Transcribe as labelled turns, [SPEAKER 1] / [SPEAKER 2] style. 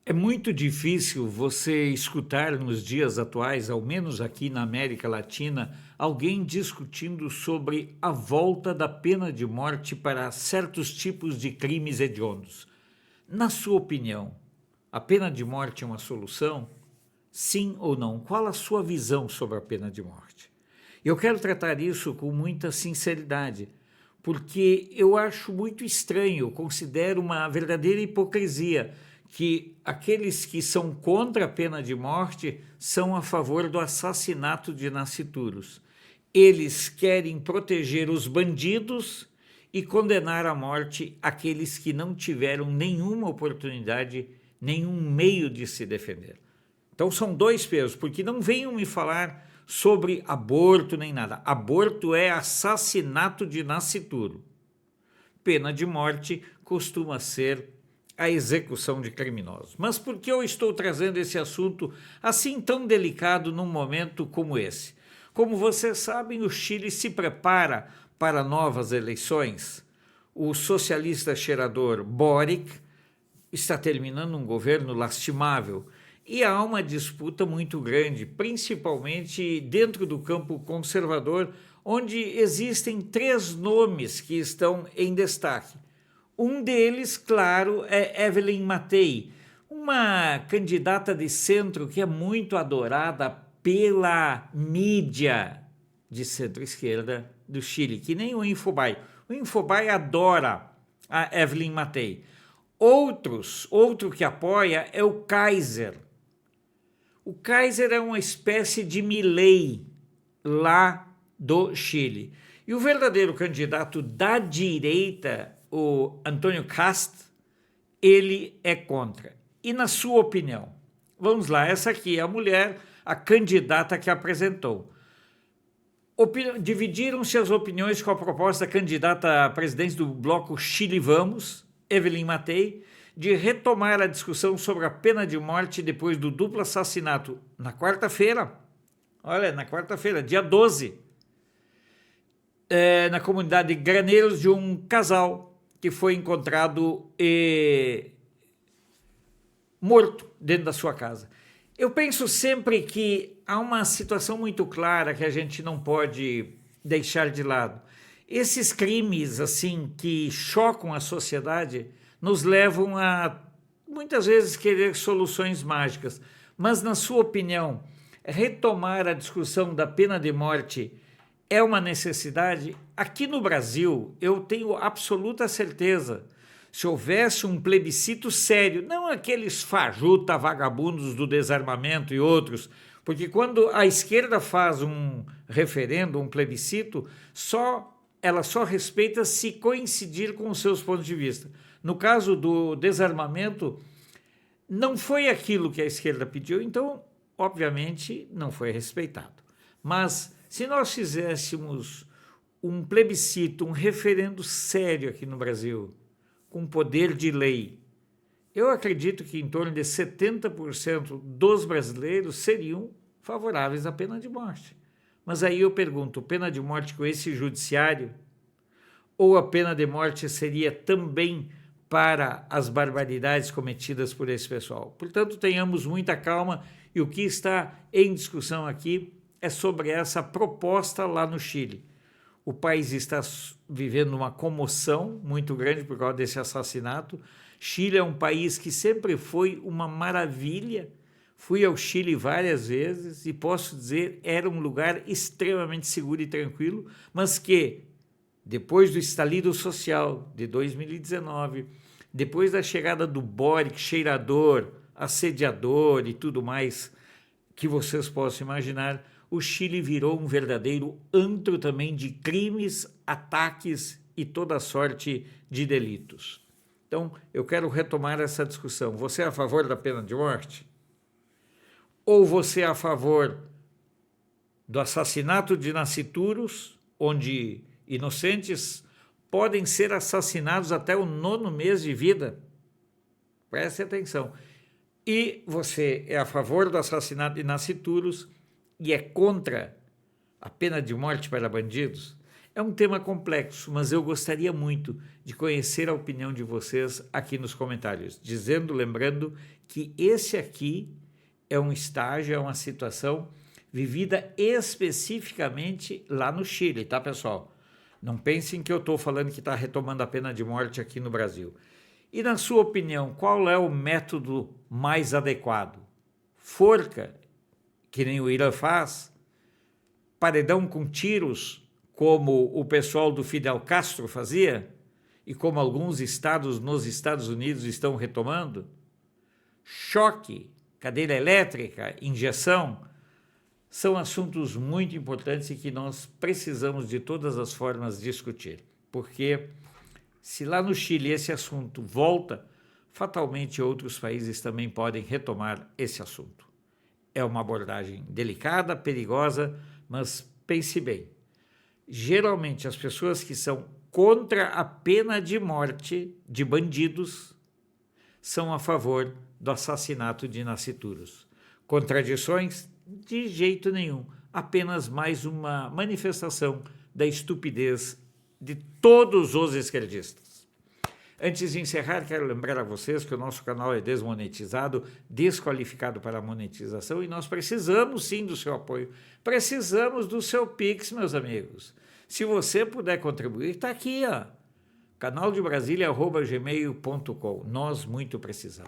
[SPEAKER 1] É muito difícil você escutar nos dias atuais, ao menos aqui na América Latina, alguém discutindo sobre a volta da pena de morte para certos tipos de crimes hediondos. Na sua opinião, a pena de morte é uma solução? Sim ou não? Qual a sua visão sobre a pena de morte? Eu quero tratar isso com muita sinceridade, porque eu acho muito estranho, eu considero uma verdadeira hipocrisia que aqueles que são contra a pena de morte são a favor do assassinato de nascituros. Eles querem proteger os bandidos e condenar à morte aqueles que não tiveram nenhuma oportunidade, nenhum meio de se defender. Então são dois pesos, porque não venham me falar sobre aborto nem nada. Aborto é assassinato de nascituro. Pena de morte costuma ser a execução de criminosos. Mas por que eu estou trazendo esse assunto assim tão delicado num momento como esse? Como vocês sabem, o Chile se prepara para novas eleições. O socialista cheirador Boric está terminando um governo lastimável e há uma disputa muito grande, principalmente dentro do campo conservador, onde existem três nomes que estão em destaque. Um deles, claro, é Evelyn Matei, uma candidata de centro que é muito adorada pela mídia de centro-esquerda do Chile, que nem o Infobae. O Infobae adora a Evelyn Matei. Outro que apoia é o Kaiser. O Kaiser é uma espécie de Milei lá do Chile. E o verdadeiro candidato da direita, o Antônio Cast, ele é contra. E na sua opinião? Vamos lá, essa aqui é a mulher, a candidata que apresentou. Dividiram-se as opiniões com a proposta da candidata à presidência do bloco Chile Vamos, Evelyn Matei, de retomar a discussão sobre a pena de morte depois do duplo assassinato na quarta-feira. Olha, na quarta-feira, dia 12, na comunidade de Graneiros, de um casal que foi encontrado morto dentro da sua casa. Eu penso sempre que há uma situação muito clara que a gente não pode deixar de lado. Esses crimes assim que chocam a sociedade nos levam a muitas vezes querer soluções mágicas. Mas na sua opinião, retomar a discussão da pena de morte é uma necessidade? Aqui no Brasil, eu tenho absoluta certeza, se houvesse um plebiscito sério, não aqueles fajuta vagabundos do desarmamento e outros, porque quando a esquerda faz um referendo, um plebiscito, ela só respeita se coincidir com os seus pontos de vista. No caso do desarmamento, não foi aquilo que a esquerda pediu, então, obviamente, não foi respeitado. Mas se nós fizéssemos um plebiscito, um referendo sério aqui no Brasil, com poder de lei, eu acredito que em torno de 70% dos brasileiros seriam favoráveis à pena de morte. Mas aí eu pergunto, pena de morte com esse judiciário? Ou a pena de morte seria também para as barbaridades cometidas por esse pessoal? Portanto, tenhamos muita calma e o que está em discussão aqui é sobre essa proposta lá no Chile. O país está vivendo uma comoção muito grande por causa desse assassinato. Chile é um país que sempre foi uma maravilha. Fui ao Chile várias vezes e posso dizer era um lugar extremamente seguro e tranquilo, mas que depois do estalido social de 2019, depois da chegada do Boric, cheirador, assediador e tudo mais que vocês possam imaginar, o Chile virou um verdadeiro antro também de crimes, ataques e toda sorte de delitos. Então, eu quero retomar essa discussão. Você é a favor da pena de morte? Ou você é a favor do assassinato de nascituros, onde inocentes podem ser assassinados até o 9º mês de vida? Preste atenção. E você é a favor do assassinato de nascituros e é contra a pena de morte para bandidos? É um tema complexo, mas eu gostaria muito de conhecer a opinião de vocês aqui nos comentários, lembrando que esse aqui é um estágio, é uma situação vivida especificamente lá no Chile, tá, pessoal? Não pensem que eu estou falando que está retomando a pena de morte aqui no Brasil. E na sua opinião, qual é o método mais adequado? Forca, que nem o Irã faz? Paredão com tiros, como o pessoal do Fidel Castro fazia? E como alguns estados nos Estados Unidos estão retomando? Choque, cadeira elétrica, injeção, são assuntos muito importantes e que nós precisamos de todas as formas discutir, porque se lá no Chile esse assunto volta, fatalmente outros países também podem retomar esse assunto. É uma abordagem delicada, perigosa, mas pense bem, geralmente as pessoas que são contra a pena de morte de bandidos são a favor do assassinato de nascituros. Contradições? De jeito nenhum. Apenas mais uma manifestação da estupidez de todos os esquerdistas. Antes de encerrar, quero lembrar a vocês que o nosso canal é desmonetizado, desqualificado para a monetização, e nós precisamos sim do seu apoio. Precisamos do seu Pix, meus amigos. Se você puder contribuir, está aqui, ó. canaldebrasilia@gmail.com. Nós muito precisamos.